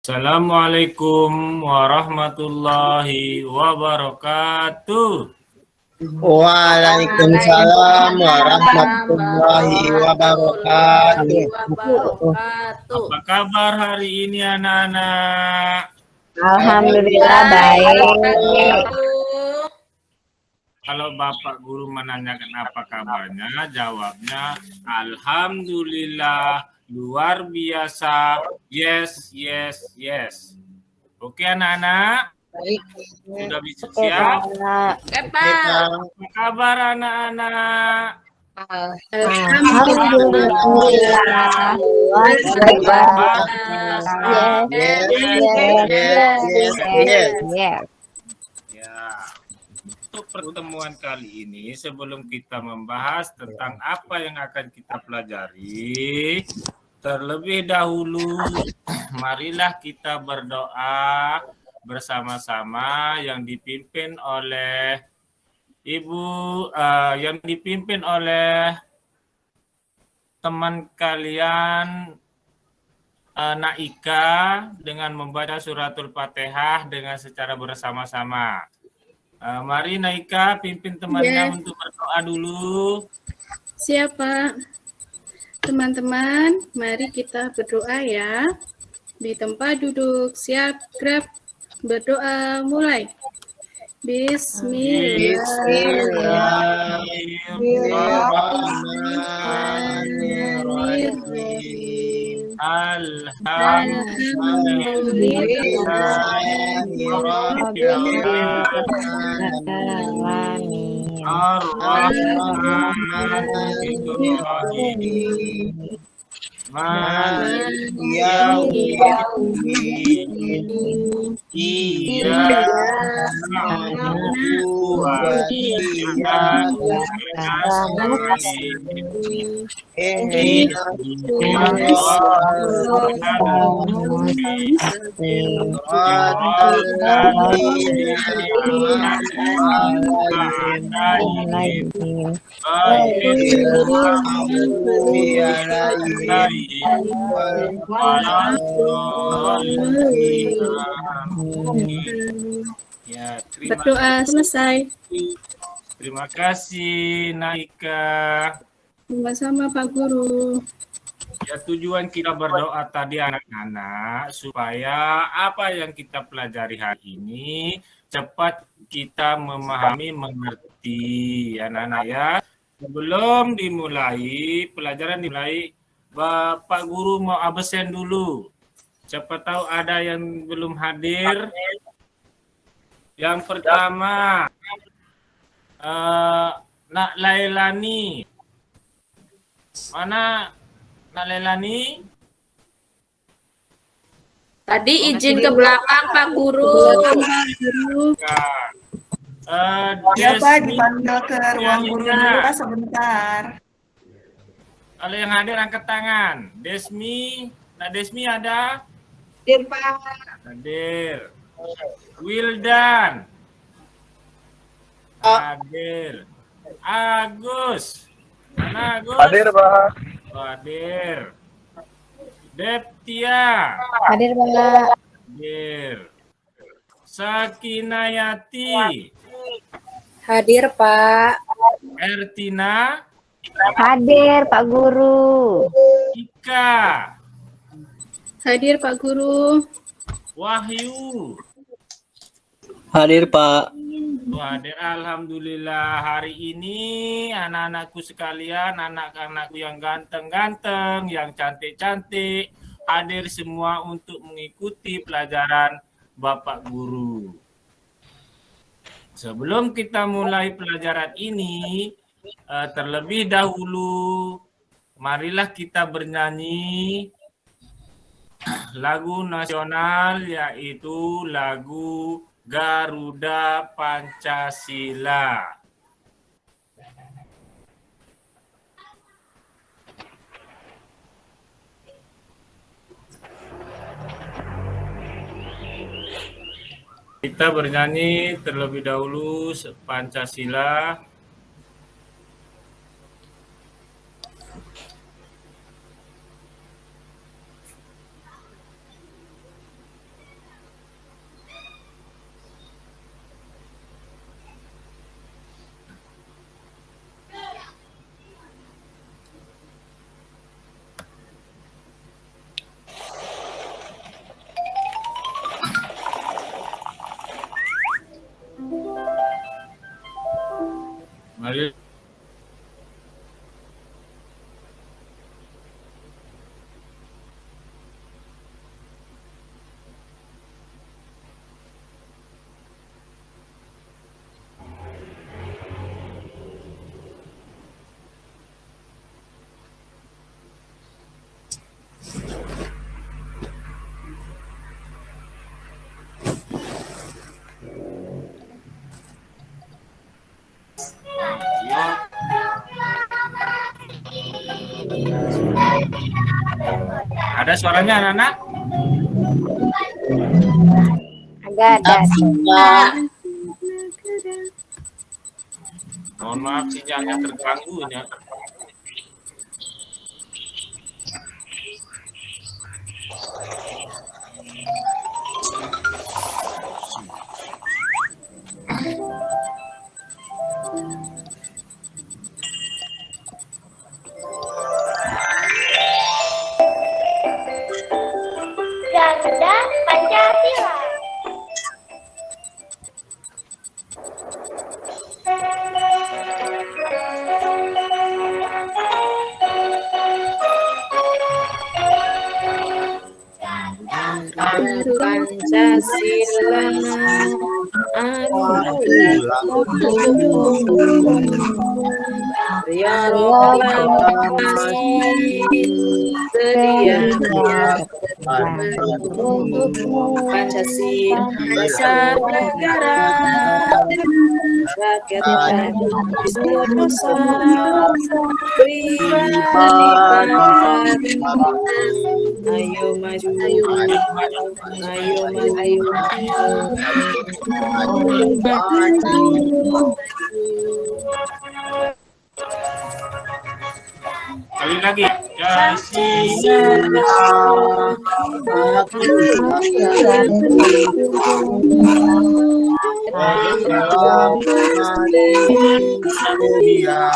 Assalamualaikum warahmatullahi wabarakatuh. Waalaikumsalam warahmatullahi wabarakatuh. Apa kabar hari ini anak-anak? Alhamdulillah baik. Kalau Bapak Guru menanyakan apa kabarnya, jawabnya Alhamdulillah, luar biasa, yes, yes, yes. Oke anak-anak? Sudah bisa siap? Apa kabar anak-anak? Alhamdulillah. Yes. Ya. Untuk pertemuan kali ini, sebelum kita membahas tentang apa yang akan kita pelajari, terlebih dahulu marilah kita berdoa bersama-sama yang dipimpin oleh teman kalian Naika dengan membaca suratul Fatihah dengan secara bersama-sama. Mari Naika pimpin temannya untuk berdoa dulu. Siap, Pak. Teman-teman, mari kita berdoa ya. Di tempat duduk, siap, gerak, berdoa, mulai. Bismillahirrahmanirrahim. Alhamdulillahirrahmanirrahim. Maliki yaumiddin. Iyyaka na'budu wa iyyaka nasta'in. Ya, Berdoa selesai. Terima kasih Naika. Sama-sama Pak Guru. Ya, tujuan kita berdoa tadi anak-anak supaya apa yang kita pelajari hari ini cepat kita memahami, mengerti anak-anak ya. Sebelum dimulai pelajaran Bapak Guru mau absen dulu. Siapa tahu ada yang belum hadir. Yang pertama Nak Lailani. Mana Nak Lailani? Tadi izin ke belakang Pak Guru. Ya Pak, dipanggil ke ruang guru dulu Pak sebentar. Kalau yang hadir angkat tangan. Desmi, Nak Desmi ada? Hadir Pak. Hadir. Wildan. Hadir. Agus. Mana Agus? Hadir Pak. Hadir. Deptia. Hadir Pak. Hadir. Sakinayati. Hadir Pak. Ertina. Hadir Pak Guru. Ika. Hadir Pak Guru. Wahyu. Hadir Pak. Hadir. Alhamdulillah hari ini anak-anakku sekalian, anak-anakku yang ganteng-ganteng, yang cantik-cantik, hadir semua untuk mengikuti pelajaran Bapak Guru. Sebelum kita mulai pelajaran ini, terlebih dahulu marilah kita bernyanyi lagu nasional, yaitu lagu Garuda Pancasila. Kita bernyanyi terlebih dahulu Pancasila. Ada suaranya anak-anak? Agak ada. Mohon maaf sinyalnya terganggu ya. Garuda Pancasila. Pancasila. Proklamasi sedia Pancasila dasar negara rakyat berdosa pribadi ayo maju ayo Sekali lagi. Pancasila. Ya.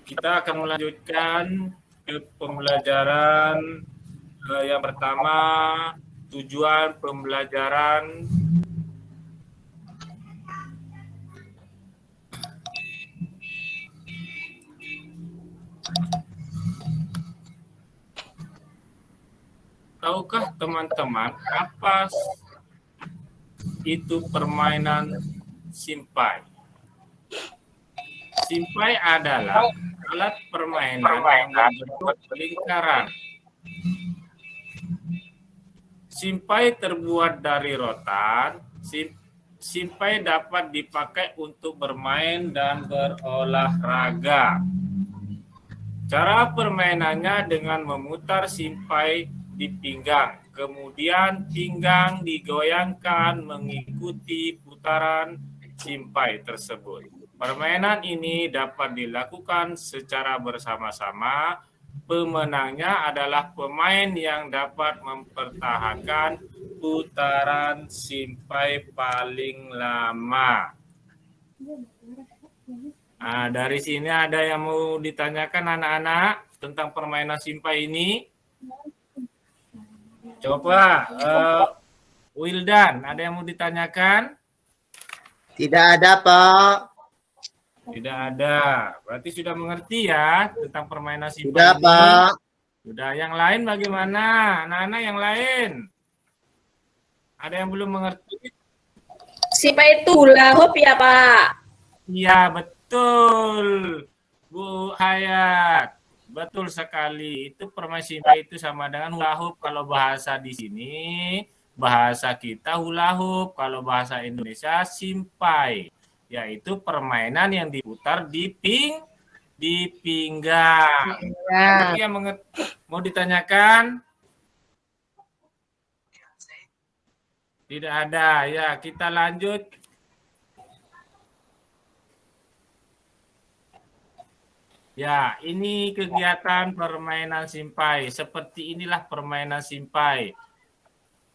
Kita akan melanjutkan ke pembelajaran yang pertama, tujuan pembelajaran. Tahukah teman-teman apa itu permainan simpai? Simpai adalah alat permainan yang berbentuk lingkaran. Simpai terbuat dari rotan. Simpai dapat dipakai untuk bermain dan berolahraga. Cara permainannya dengan memutar simpai di pinggang. Kemudian pinggang digoyangkan mengikuti putaran simpai tersebut. Permainan ini dapat dilakukan secara bersama-sama. Pemenangnya adalah pemain yang dapat mempertahankan putaran simpai paling lama. Nah, dari sini ada yang mau ditanyakan anak-anak tentang permainan simpai ini? Coba, Wildan, ada yang mau ditanyakan? Tidak ada, Pak. Tidak ada. Berarti sudah mengerti ya tentang permainan simpai Sudah, ini? Pak. Sudah. Yang lain bagaimana? Anak-anak yang lain? Ada yang belum mengerti? Simpai itu hula hoop ya, Pak? Iya, betul. Bu Hayat. Betul sekali. Itu permainan simpai itu sama dengan hula hoop kalau bahasa di sini. Bahasa kita hula hoop. Kalau bahasa Indonesia simpai. Yaitu permainan yang diputar di pinggang. Ada yang mau ditanyakan? Tidak ada. Ya, kita lanjut. Ya, ini kegiatan permainan simpai. Seperti inilah permainan simpai.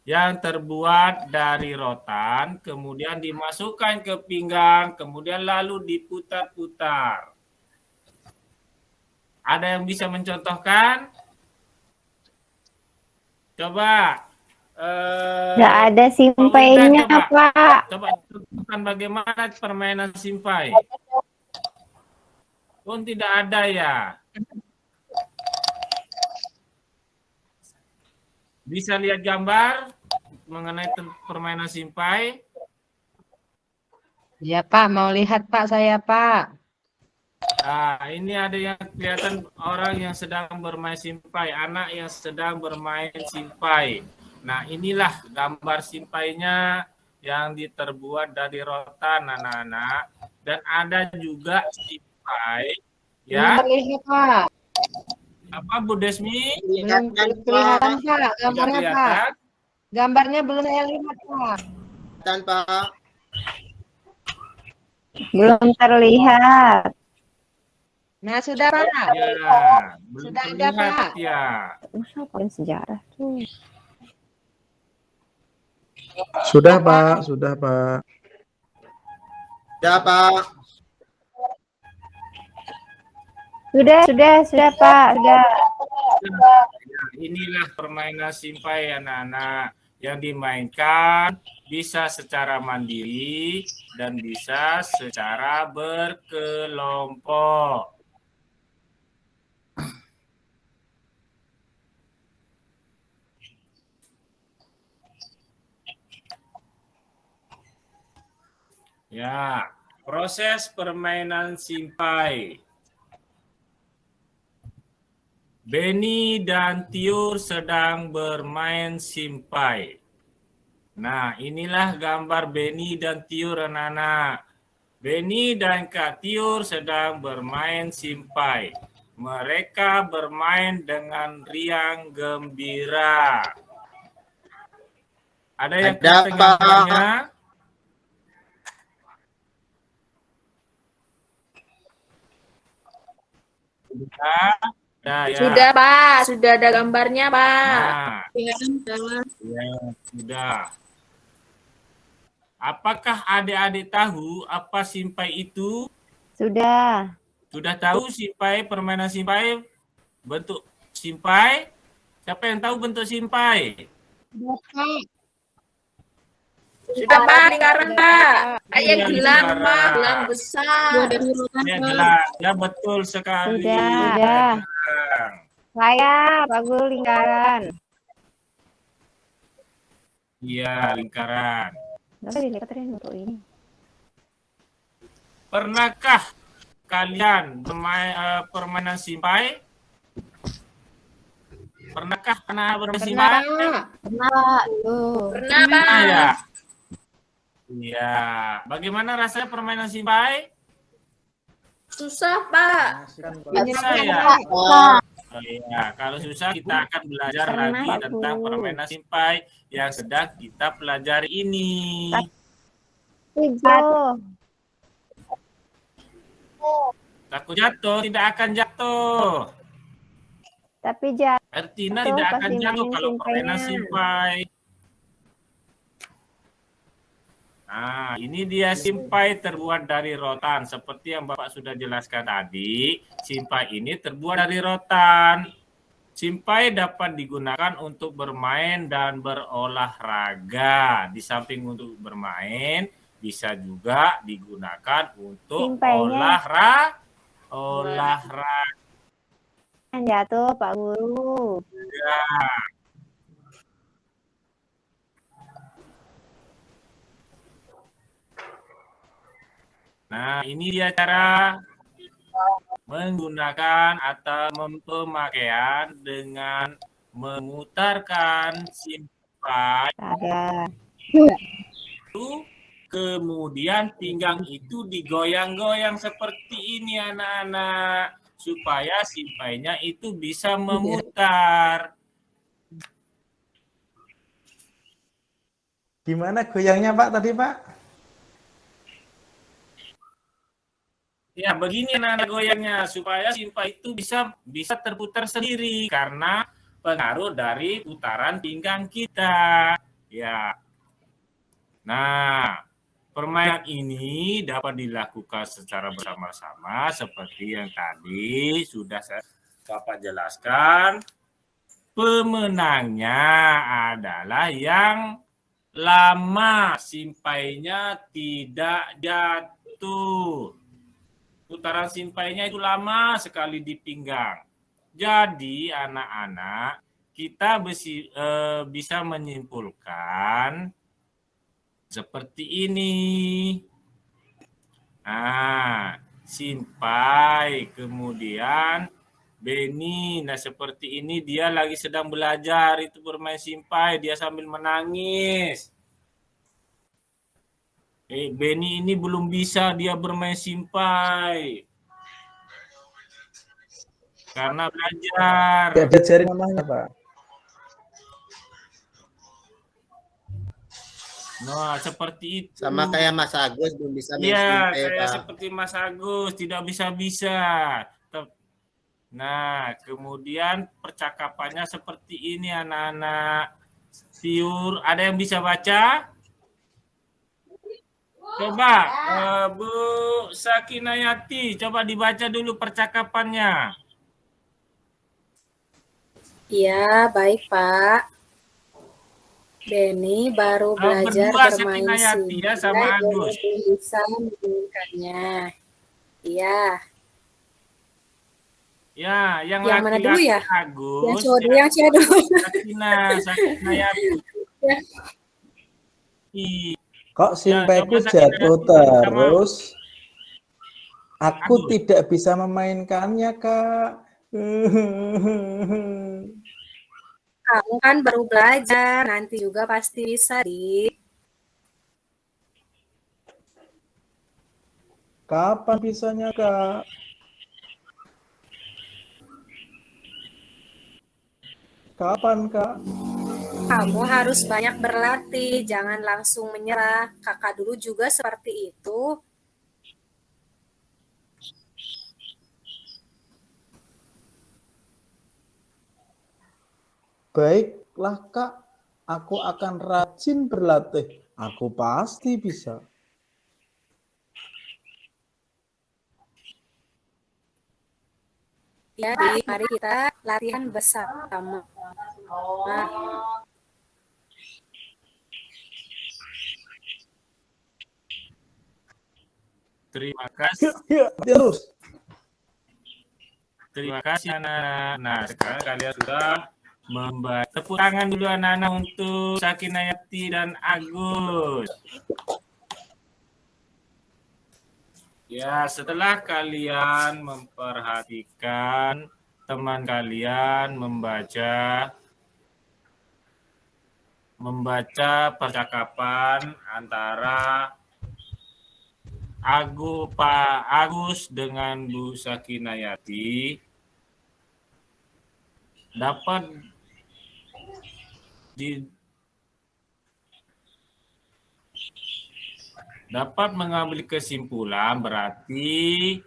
Yang terbuat dari rotan, kemudian dimasukkan ke pinggang, kemudian lalu diputar-putar. Ada yang bisa mencontohkan? Coba, Nggak ada simpainya, Pak. Coba tunjukkan bagaimana permainan simpai. Pun tidak ada ya. Bisa lihat gambar mengenai permainan simpai? Ya Pak, mau lihat Pak saya Pak. Nah, ini ada yang kelihatan orang yang sedang bermain simpai, anak yang sedang bermain simpai. Nah, inilah gambar simpainya yang terbuat dari rotan, anak-anak. Dan ada juga simpai, ya. Belum terlihat Pak. Apa Bu Desmi? Belum kelihatan Pak, gambarnya Pak. Kelihatan? Gambarnya belum saya lihat Pak. Dan Pak. Belum terlihat. Nah, sudah Pak. Ya, belum Sudah ada, terlihat Pak. ya. Masa paling sejarah tuh. Sudah Pak, sudah Pak. Sudah Pak. Sudah Pak, sudah. Ya, inilah permainan simpai anak-anak yang dimainkan bisa secara mandiri dan bisa secara berkelompok. Ya, proses permainan simpai. Benny dan Tiur sedang bermain simpai. Nah, inilah gambar Benny dan Tiur, anak-anak. Benny dan Kak Tiur sedang bermain simpai. Mereka bermain dengan riang gembira. Ada yang kelihatan gambarnya? Ya. Sudah, Pak. Sudah ada gambarnya, Pak. Nah, ya, sudah. Apakah adik-adik tahu apa simpai itu? Sudah. Sudah tahu simpai, permainan simpai, bentuk simpai? Siapa yang tahu bentuk simpai? Sudah, Pak. Lingkaran, Pak. Kayak Iya, gelang, lingkaran. Pak. Gelang besar. Ya, gelang. Ya, betul sekali. Sudah. Gelang. Saya, Pak Guru, lingkaran. Iya, lingkaran. Nggak dilihat tadi untuk ini. Pernahkah kalian bermain permainan simpai? Pernahkah anak bermain simpai? Pernah, Pak. Tuh. Pernah, Pak. Pernah ya? Iya. Bagaimana rasanya permainan simpai? Susah, Pak. Susah ya? Oh, Oh iya, kalau susah kita akan belajar Pernah, lagi Pak, tentang Bu. permainan simpai yang sedang kita pelajari ini. Hijau. Takut jatuh, tidak akan jatuh. Tapi jatuh. Ertina Jatuh tidak pas akan jatuh dimainin kalau permainan simpainya. simpai. Nah, ini dia simpai terbuat dari rotan. Seperti yang Bapak sudah jelaskan tadi, simpai ini terbuat dari rotan. Simpai dapat digunakan untuk bermain dan berolahraga. Di samping untuk bermain, bisa juga digunakan untuk Simpainya. olahraga. Jatuh, Pak Guru. Ya. Nah, ini dia cara menggunakan atau pemakaian dengan memutarkan simpai Ada. itu, kemudian pinggang itu digoyang-goyang seperti ini anak-anak supaya simpainya itu bisa memutar. Gimana goyangnya Pak tadi Pak? Ya, begini anak-anak goyangnya supaya simpai itu bisa terputar sendiri karena pengaruh dari putaran pinggang kita. Ya. Nah, permainan ini dapat dilakukan secara bersama-sama seperti yang tadi sudah Bapak jelaskan. pemenangnya adalah yang lama simpainya tidak jatuh. Putaran simpainya itu lama sekali di pinggang. Jadi anak-anak, kita bisa menyimpulkan seperti ini. Nah, simpai, kemudian Beni. Nah, seperti ini dia lagi sedang belajar itu bermain simpai, dia sambil menangis. Beni ini belum bisa dia bermain simpai. Karena belajar. Tidak diajarin namanya, Pak. Nah, seperti itu. Sama kayak Mas Agus belum bisa main Iya, simpai, kayak Pak. seperti Mas Agus, tidak bisa-bisa. Nah, kemudian percakapannya seperti ini anak-anak. Tiur, ada yang bisa baca? Coba, Bu Sakinayati, coba dibaca dulu percakapannya. Iya, baik Pak. Beni baru belajar Berdua bermain Sakinayati ya sama simpai dan Agus. belum bisa memainkannya. Iya. Ya, yang Yang mana dulu laki-laki ya? Agus. Yang cowok dulu, yang cewek dulu. Sakinayati. Kok simpaiku coba jatuh Sakinayati sama terus? Aku Agus. tidak bisa memainkannya, Kak. Kamu kan baru belajar, nanti juga pasti bisa, Dik. Kapan bisanya, Kak? Kapan, Kak? Kamu harus banyak berlatih, jangan langsung menyerah. Kakak dulu juga seperti itu. Baiklah, Kak. Aku akan rajin berlatih. Aku pasti bisa. Ya, Dik, mari kita latihan bersama. Nah, Terima kasih. Ya, terus. Terima kasih anak-anak. Nah, sekarang kalian sudah membaca. Tepuk tangan dulu anak-anak untuk Sakinayati dan Agus. Ya, setelah kalian memperhatikan teman kalian membaca percakapan antara Pak Agus dengan Bu Sakinayati, dapat mengambil kesimpulan berarti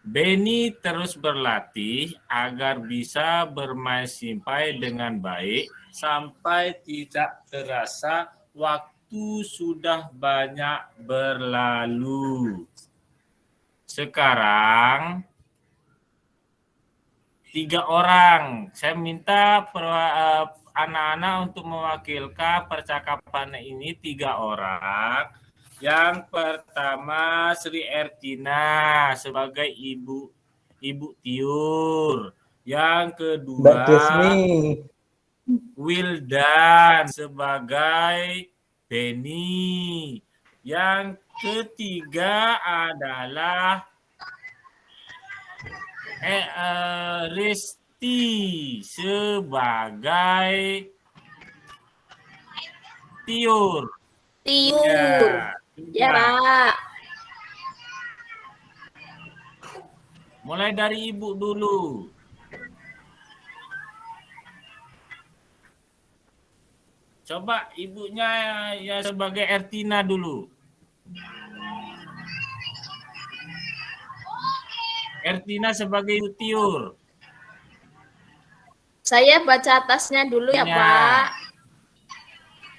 Beni terus berlatih agar bisa bermain simpai dengan baik sampai tidak terasa waktu sudah banyak berlalu. Sekarang 3 orang. Saya minta anak-anak untuk mewakilkan percakapan ini 3 orang. Yang pertama Sri Ertina sebagai ibu Tiur. Yang kedua Mbak Desmi. Wildan sebagai Beni. Yang ketiga adalah Risti sebagai Tiur. Tiur. Ya, Pak. Mulai dari ibu dulu. Coba ibunya ya sebagai Ertina dulu. Ertina sebagai Tiur. Saya baca atasnya dulu ya, Ya. Pak.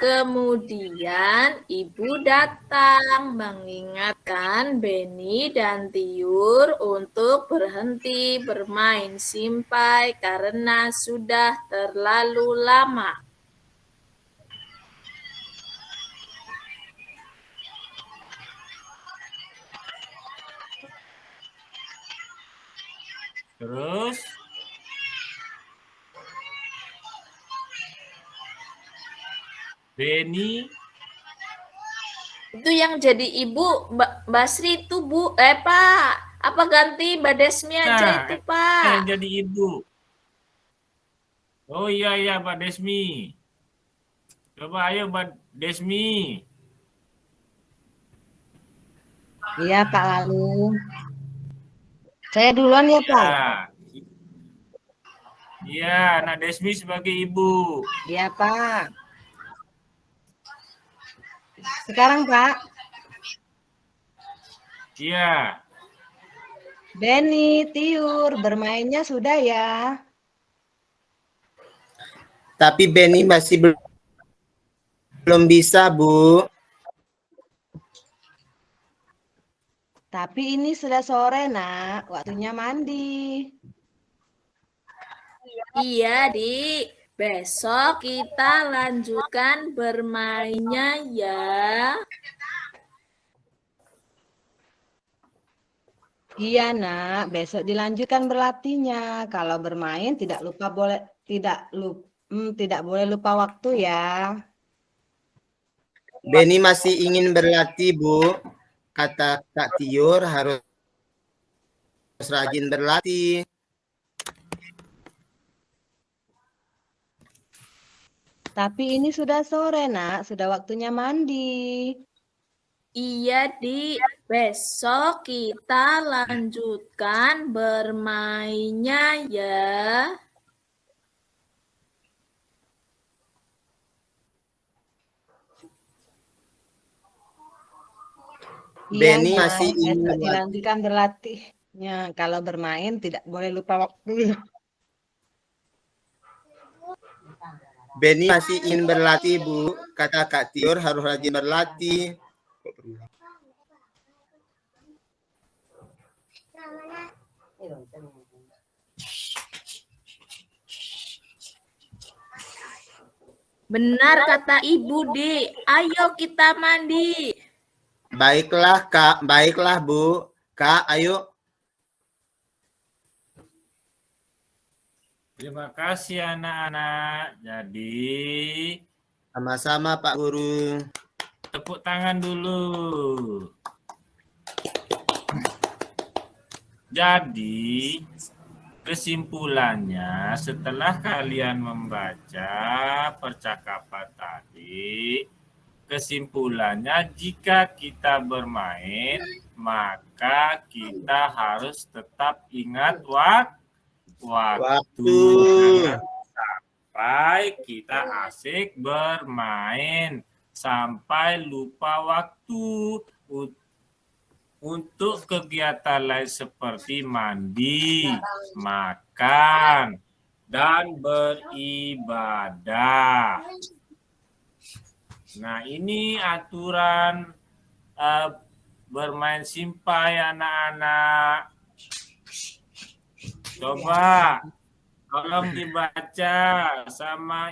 Kemudian ibu datang mengingatkan Beni dan Tiur untuk berhenti bermain simpai karena sudah terlalu lama. Terus Beni Itu yang jadi ibu Basri itu Bu, Pak. Apa ganti Mbak Desmi aja itu Pak? yang jadi ibu. Oh iya Mbak Desmi. Coba ayo Mbak Desmi. Iya Pak Lalu. Saya duluan ya Pak. Iya, Nak Desmi sebagai ibu. Iya Pak. Sekarang Pak. Iya. Beni, Tiur, bermainnya sudah ya. Tapi Beni masih belum bisa, Bu. Tapi ini sudah sore, Nak. Waktunya mandi. Iya, Dik. Besok kita lanjutkan bermainnya ya. Iya, Nak. Besok dilanjutkan berlatihnya. Kalau bermain tidak boleh lupa waktu ya. Beni masih ingin berlatih, Bu. Kata Kak Tiur harus rajin berlatih. Tapi ini sudah sore, Nak. Sudah waktunya mandi. Iya, Dik. Besok kita lanjutkan bermainnya ya. Beni Iya, masih Nak. ingin Besok berlatih. dilanjutkan berlatihnya. Kalau bermain tidak boleh lupa waktu. Beni masih ingin berlatih, Bu. Kata Kak Tiur harus rajin berlatih. Benar kata Ibu, Dik. Ayo kita mandi. Baiklah, Kak. Baiklah, Bu. Kak, ayo. Terima kasih anak-anak. Jadi Sama-sama, Pak Guru. tepuk tangan dulu. Jadi kesimpulannya setelah kalian membaca percakapan tadi, kesimpulannya jika kita bermain maka kita harus tetap ingat waktu. Jangan sampai kita asik bermain sampai lupa waktu untuk kegiatan lain seperti mandi, makan, dan beribadah. Nah, ini aturan bermain simpai anak-anak. Coba tolong dibaca sama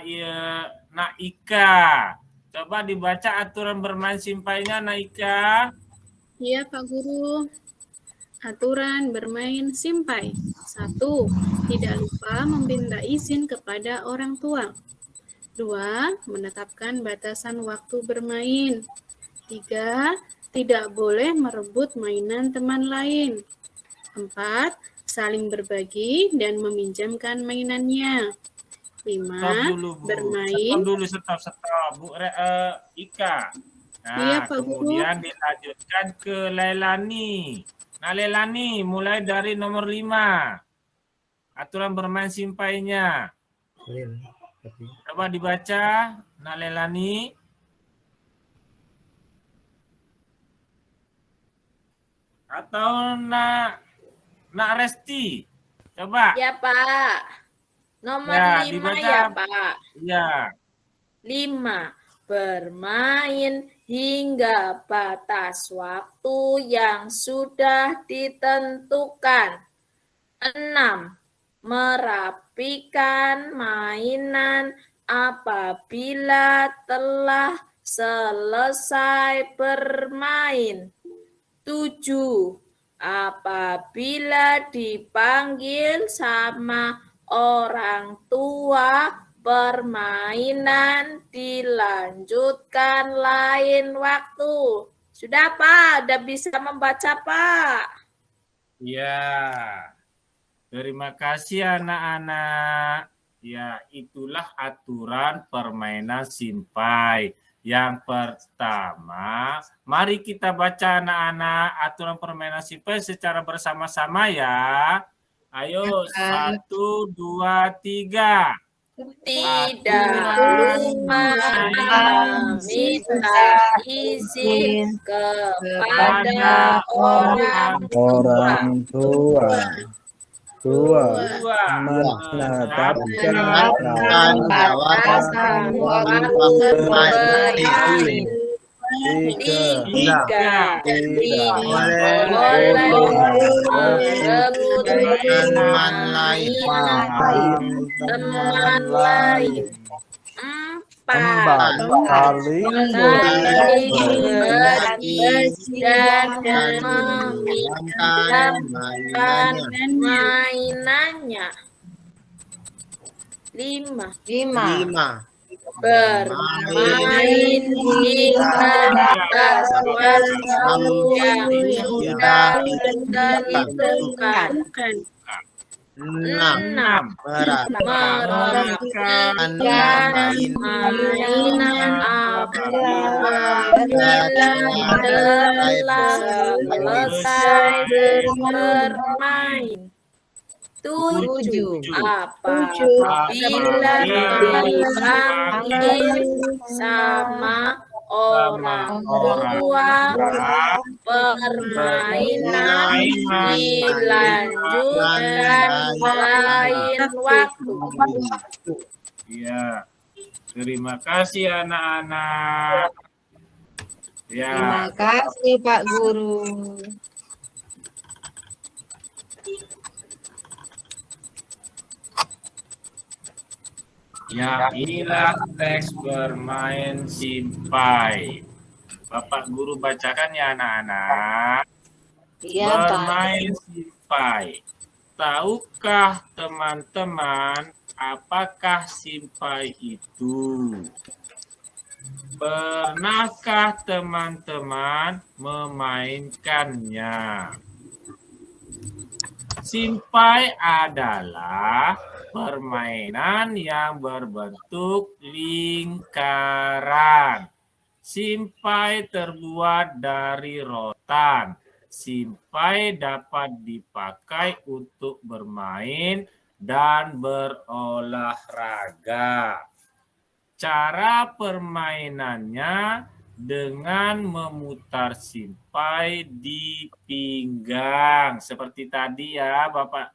Nak Ika. Coba dibaca aturan bermain simpainya, Nak Ika. Iya, Pak Guru. Aturan bermain simpai. 1. Tidak lupa meminta izin kepada orang tua. 2. Menetapkan batasan waktu bermain. 3. Tidak boleh merebut mainan teman lain. 4. Saling berbagi dan meminjamkan mainannya. 5. Bermain. Stop, Bu Ika. Nah, Iya, Pak Guru. kemudian dilanjutkan ke Lailani. Nah, Lailani mulai dari nomor 5. Aturan bermain simpainya. Coba dibaca, Nak Lailani. Atau Nak Resti. Coba. Ya, Pak. Nomor Ya, 5 dibaca. ya, Pak. Ya. 5. bermain hingga batas waktu yang sudah ditentukan. 6. Merapikan mainan apabila telah selesai bermain. 7. Apabila dipanggil sama orang tua, permainan dilanjutkan lain waktu. Sudah, Pak? Udah bisa membaca, Pak? Ya, terima kasih anak-anak. Ya, itulah aturan permainan simpai. Yang pertama, mari kita baca anak-anak aturan permainan simpai secara bersama-sama ya. Ayo, 1, 2, 3. Tidak lupa meminta izin kepada orang tua. menetapkan batasan waktu bermain. 3. Tidak boleh merebut teman lain. teman lain. 4. Saling Saling berbagi dan Menjalankan meminjamkan mainannya. mainannya. 5. Bermain hingga batas waktu yang sudah ditentukan. 6. 6. Merapikan mainan apabila telah selesai bermain. 7. Apabila dipanggil sama orang tua, permainan dilanjutkan lain waktu. Ya, terima kasih anak-anak. Ya. Terima kasih Pak Guru. Ya, inilah teks bermain simpai. Bapak Guru bacakan ya anak-anak. Iya, Pak. Bermain simpai. Tahukah teman-teman apakah simpai itu? Pernahkah teman-teman memainkannya? Simpai adalah permainan yang berbentuk lingkaran. Simpai terbuat dari rotan. Simpai dapat dipakai untuk bermain dan berolahraga. Cara permainannya dengan memutar simpai di pinggang. Seperti tadi ya, Bapak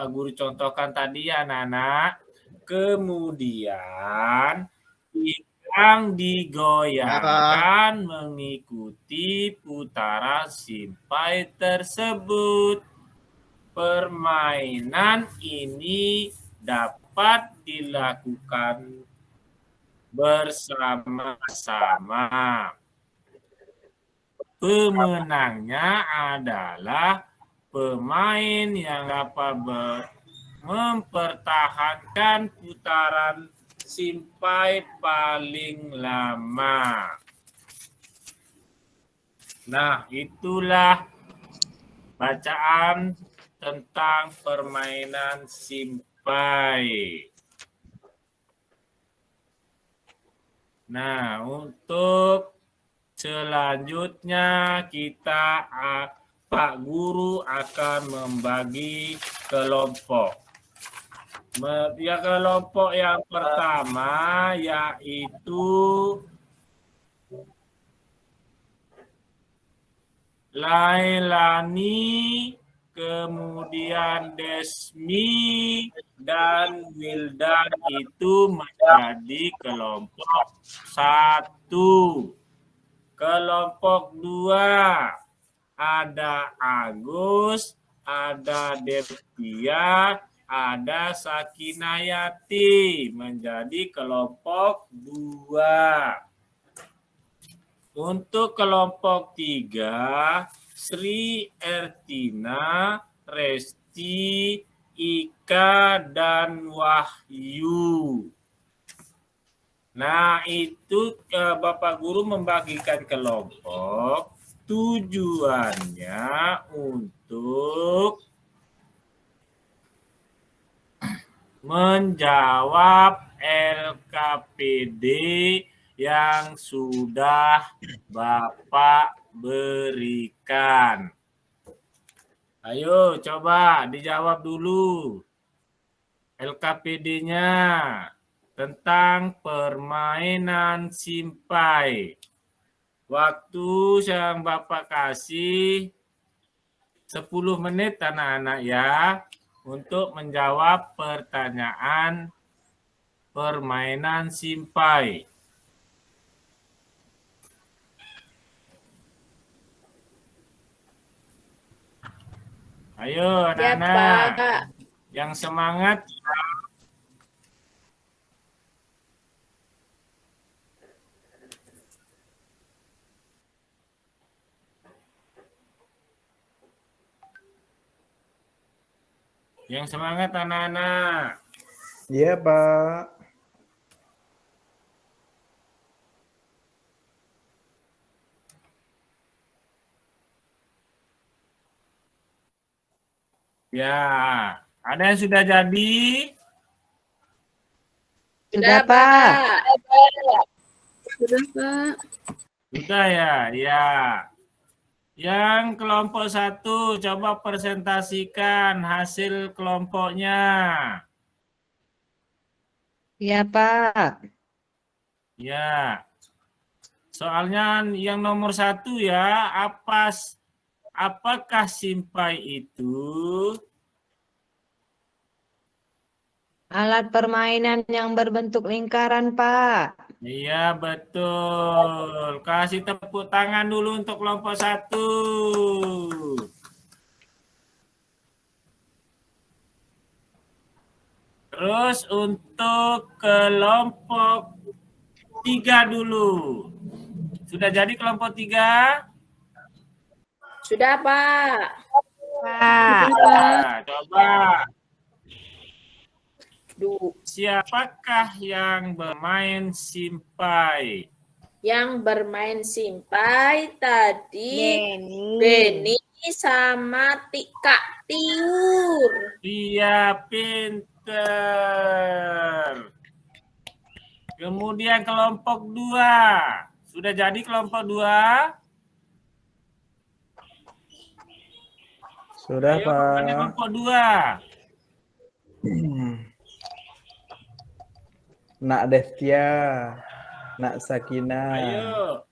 Guru contohkan tadi ya anak-anak. Kemudian pinggang digoyangkan mengikuti putaran simpai tersebut. Permainan ini dapat dilakukan bersama-sama. Pemenangnya adalah pemain yang dapat mempertahankan putaran simpai paling lama. Nah, itulah bacaan tentang permainan simpai. Nah, untuk selanjutnya kita Pak Guru akan membagi kelompok. Ya, kelompok yang pertama yaitu Lailani, kemudian Desmi, dan Wildan itu menjadi kelompok 1. Kelompok 2 ada Agus, ada Devia, ada Sakinayati menjadi kelompok 2. Untuk kelompok 3, Sri Ertina, Resti, Ika, dan Wahyu. Nah, itu Bapak Guru membagikan kelompok tujuannya untuk menjawab LKPD yang sudah Bapak berikan. Ayo coba dijawab dulu LKPD-nya tentang permainan simpai. Waktu yang Bapak kasih 10 menit anak-anak ya untuk menjawab pertanyaan permainan simpai. Ayo Ya, anak-anak Pak. yang semangat. Yang semangat anak-anak. Iya, Pak. Ya, ada yang sudah jadi? Sudah, Pak. Sudah, Pak. Sudah ya, ya. Yang kelompok 1, coba presentasikan hasil kelompoknya. Iya, Pak. Ya. Soalnya yang nomor 1 ya, apakah simpai itu? Alat permainan yang berbentuk lingkaran, Pak. Iya, betul. Kasih tepuk tangan dulu untuk kelompok 1. Terus untuk kelompok 3 dulu. Sudah jadi kelompok 3? Sudah, Pak. Pak. Nah, coba. Siapakah yang bermain simpai? Yang bermain simpai tadi Beni. Beni sama Kak Tiur. Iya, pinter. Kemudian kelompok 2. Sudah jadi kelompok 2? Sudah, Ayo, Pak. kelompok 2. Nak Devia, Nak Sakina. Ayo.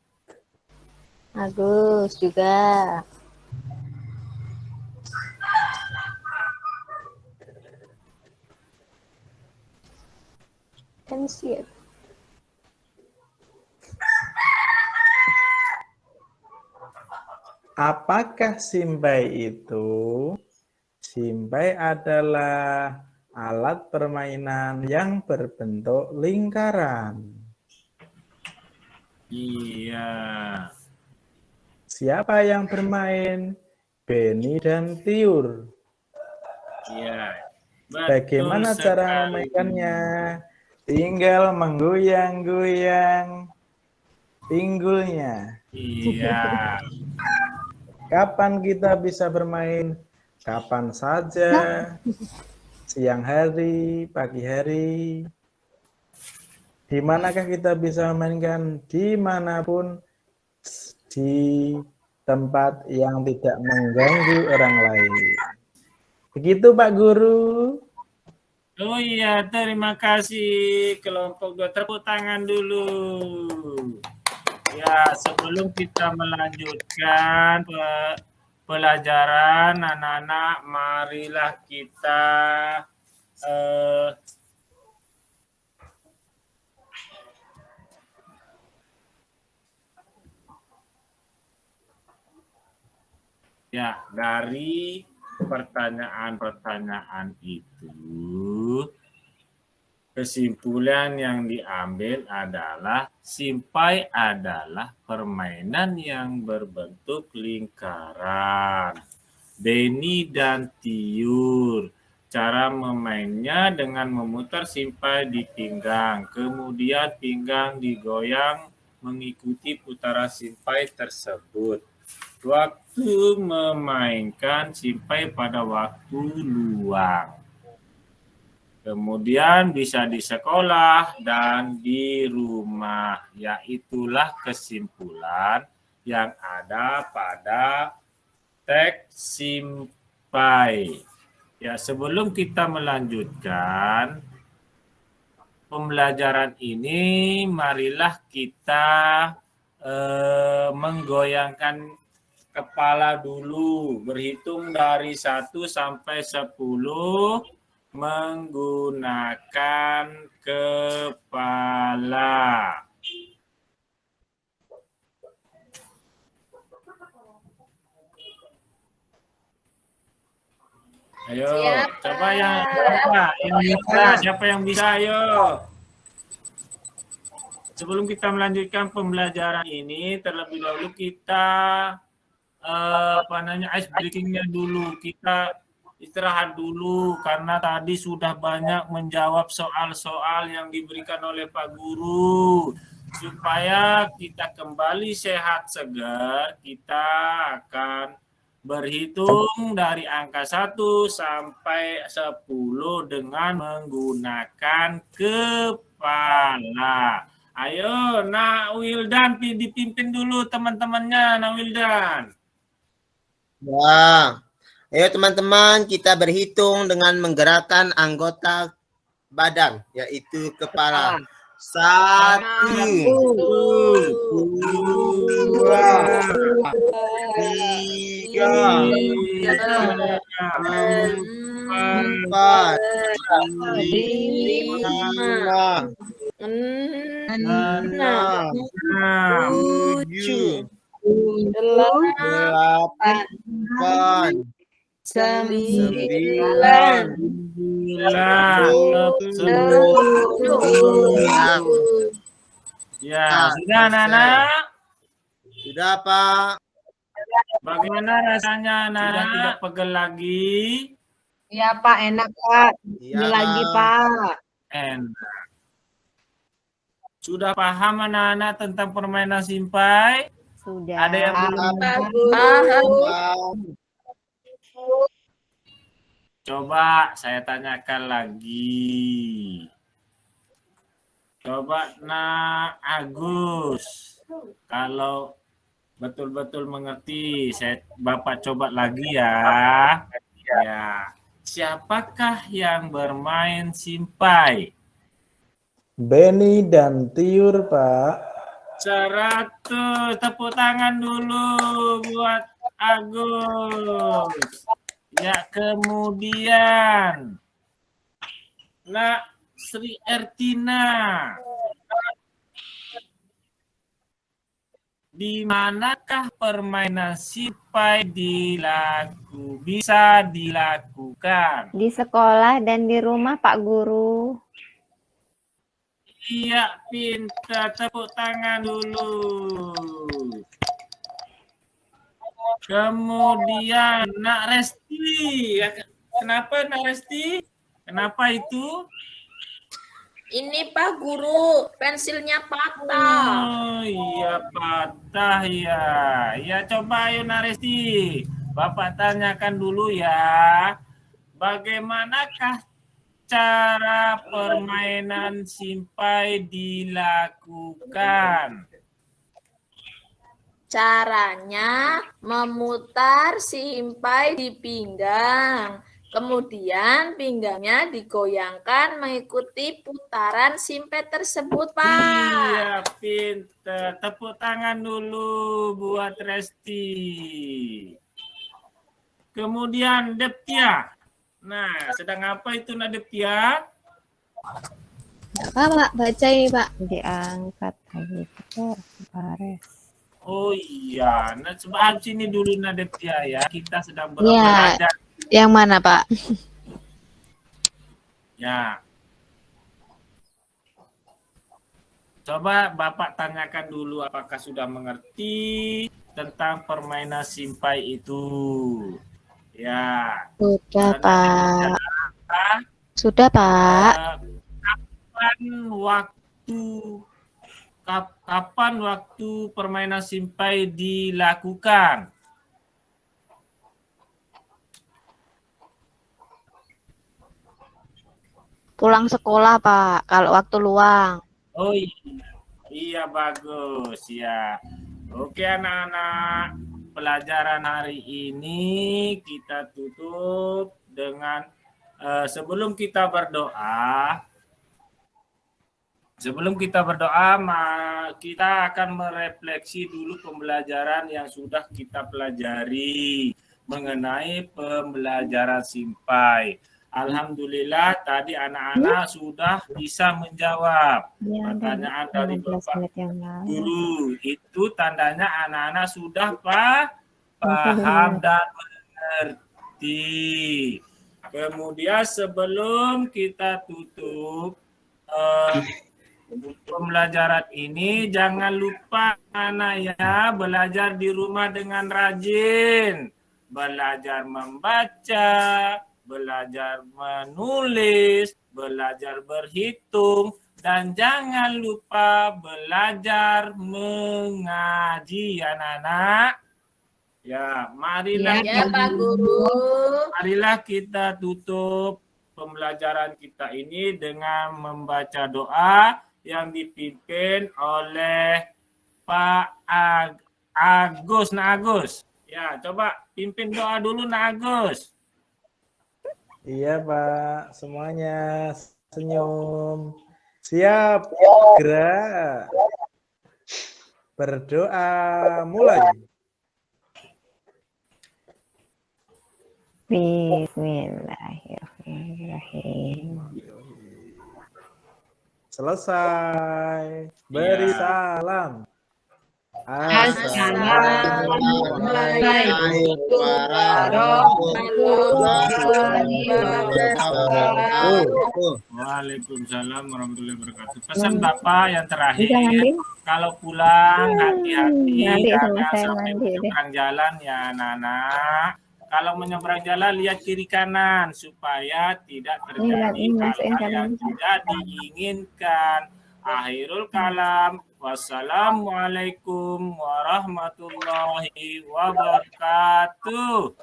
Agus juga. Kan siap. Apakah simpai itu? Simpai adalah alat permainan yang berbentuk lingkaran. Iya. Siapa yang bermain? Beni dan Tiur. Iya. Bagaimana Betul cara sekali. memainkannya? Tinggal menggoyang-goyang pinggulnya. Iya. Kapan kita bisa bermain? Kapan saja. Siang hari, pagi hari. Di manakah kita bisa memainkan? Dimanapun, di tempat yang tidak mengganggu orang lain. Begitu Pak Guru. Oh iya, terima kasih kelompok 2. Tepuk tangan dulu. Ya, sebelum kita melanjutkan pelajaran, anak-anak, marilah kita Ya, dari pertanyaan-pertanyaan itu, kesimpulan yang diambil adalah simpai adalah permainan yang berbentuk lingkaran. Beni dan tiur. Cara memainnya dengan memutar simpai di pinggang. Kemudian pinggang digoyang mengikuti putaran simpai tersebut. Waktu memainkan simpai pada waktu luang. Kemudian bisa di sekolah dan di rumah. Yaitulah kesimpulan yang ada pada teks simpai. Ya, sebelum kita melanjutkan pembelajaran ini, marilah kita menggoyangkan kepala dulu, berhitung dari 1 sampai 10 menggunakan kepala. Ayo, coba yang bisa, siapa yang bisa, ayo. Sebelum kita melanjutkan pembelajaran ini, terlebih dahulu kita ice breakingnya dulu. Kita istirahat dulu karena tadi sudah banyak menjawab soal-soal yang diberikan oleh Pak Guru. Supaya kita kembali sehat segar, kita akan berhitung dari angka 1 sampai 10 dengan menggunakan kepala. Ayo, Nak Wildan dipimpin dulu teman-temannya, Nak Wildan. Ya. Ayo teman-teman, kita berhitung dengan menggerakkan anggota badan, yaitu kepala. 1, 2, 3, 4, 5, 6, 7, 8, 9, 10. Ya, sudah Nana? Sudah, Pak. Bagaimana rasanya, Nana? Sudah tidak pegel lagi? Iya, Pak, enak, Pak. Ya. Ini lagi, Pak. Enak. Sudah paham anak-anak tentang permainan simpai? Sudah. Ada yang belum? Coba saya tanyakan lagi. Coba Nak Agus, kalau betul-betul mengerti, Bapak coba lagi ya. Ya, siapakah yang bermain simpai? Beni dan Tiur, Pak. 100, tepuk tangan dulu buat Agus. Ya, kemudian Nak Sri Ertina. Di manakah permainan simpai bisa dilakukan? Di sekolah dan di rumah, Pak Guru. Iya, pintar. Tepuk tangan dulu. Kemudian Nak Resti. Kenapa Nak Resti? Kenapa itu? Ini Pak Guru, pensilnya patah. Oh iya, patah ya. Ya, coba ayo Nak Resti. Bapak tanyakan dulu ya. Bagaimanakah cara permainan simpai dilakukan? Caranya memutar simpai di pinggang. Kemudian pinggangnya digoyangkan mengikuti putaran simpai tersebut, Pak. Iya, pintar. Tepuk tangan dulu buat Resti. Kemudian Deptia. Nah, sedang apa itu Nadeptia? Pak, baca ini Pak. Diangkat lagi kita bares. Oh iya, nah sebab sini dulu Nadeptia ya. Kita sedang Ya. belajar. Yang mana Pak? Ya. Coba Bapak tanyakan dulu apakah sudah mengerti tentang permainan simpai itu. Ya. Sudah Karena Pak. Sudah Pak. Kapan waktu permainan simpai dilakukan? Pulang sekolah Pak, kalau waktu luang. Oh iya bagus ya. Oke anak-anak, pelajaran hari ini kita tutup dengan sebelum kita berdoa. Sebelum kita berdoa, kita akan merefleksi dulu pembelajaran yang sudah kita pelajari mengenai pembelajaran simpai. Alhamdulillah tadi anak-anak sudah bisa menjawab pertanyaan dari Bapak Guru. Itu tandanya anak-anak sudah paham dan mengerti. Kemudian sebelum kita tutup pembelajaran ini, jangan lupa anak ya belajar di rumah dengan rajin. Belajar membaca, belajar menulis, belajar berhitung, dan jangan lupa belajar mengaji anak-anak. Ya, marilah Ya, Pak Guru. Marilah kita tutup pembelajaran kita ini dengan membaca doa yang dipimpin oleh Pak Agus. Nah Agus, ya coba pimpin doa dulu Nah Agus. Iya Pak, semuanya senyum. Siap, gerak. Berdoa, mulai. Bismillahirrahmanirrahim. Selesai. Beri salam. Assalamualaikum warahmatullahi wabarakatuh. Waalaikumsalam warahmatullahi wabarakatuh. Pesan Bapak yang terakhir, kalau pulang hati-hati jangan sampai menyeberang jalan ya anak-anak. Kalau menyeberang jalan lihat kiri kanan supaya tidak terjadi hal-hal yang tidak diinginkan. Akhirul kalam. Wassalamualaikum warahmatullahi wabarakatuh.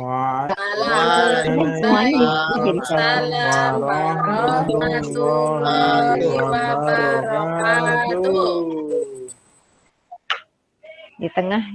Waalaikumsalam warahmatullahi wabarakatuh. Di tengah